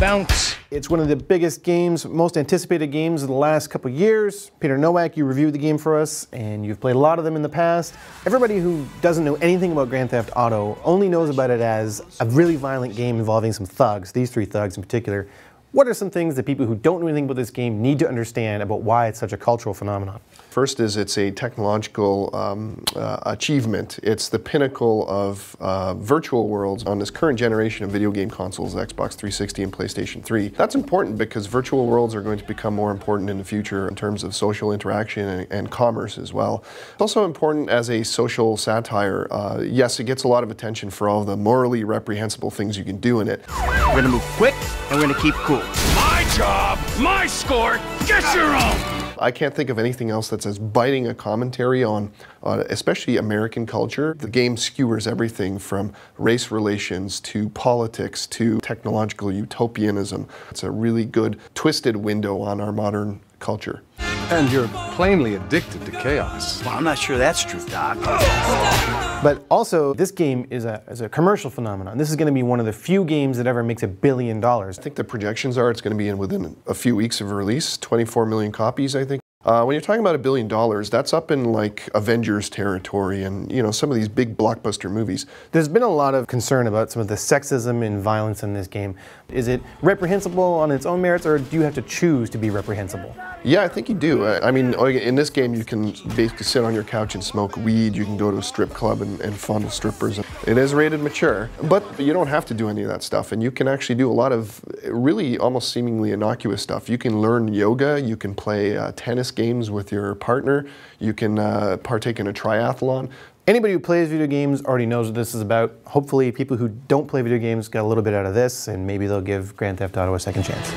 bounce. It's one of the biggest games, most anticipated games of the last couple years. Peter Nowak, you reviewed the game for us, and you've played a lot of them in the past. Everybody who doesn't know anything about Grand Theft Auto only knows about it as a really violent game involving some thugs, these three thugs in particular. What are some things that people who don't know anything about this game need to understand about why it's such a cultural phenomenon? First is it's a technological achievement. It's the pinnacle of virtual worlds on this current generation of video game consoles, Xbox 360 and PlayStation 3. That's important because virtual worlds are going to become more important in the future in terms of social interaction and commerce as well. It's also important as a social satire. Yes, it gets a lot of attention for all the morally reprehensible things you can do in it. We're gonna move quick, and we're gonna keep cool. My job, my score, get your own! I can't think of anything else that's as biting a commentary on especially American culture. The game skewers everything from race relations to politics to technological utopianism. It's a really good twisted window on our modern culture. And you're plainly addicted to chaos. Well, I'm not sure that's true, Doc. But also, this game is a commercial phenomenon. This is going to be one of the few games that ever makes $1 billion. I think the projections are it's going to be in within a few weeks of release, 24 million copies, I think. When you're talking about $1 billion, that's up in like Avengers territory and, you know, some of these big blockbuster movies. There's been a lot of concern about some of the sexism and violence in this game. Is it reprehensible on its own merits, or do you have to choose to be reprehensible? Yeah, I think you do. I mean, in this game, you can basically sit on your couch and smoke weed. You can go to a strip club and fondle strippers. It is rated mature, but you don't have to do any of that stuff. And you can actually do a lot of really almost seemingly innocuous stuff. You can learn yoga. You can play tennis games with your partner. You can partake in a triathlon. Anybody who plays video games already knows what this is about. Hopefully people who don't play video games got a little bit out of this, and maybe they'll give Grand Theft Auto a second chance.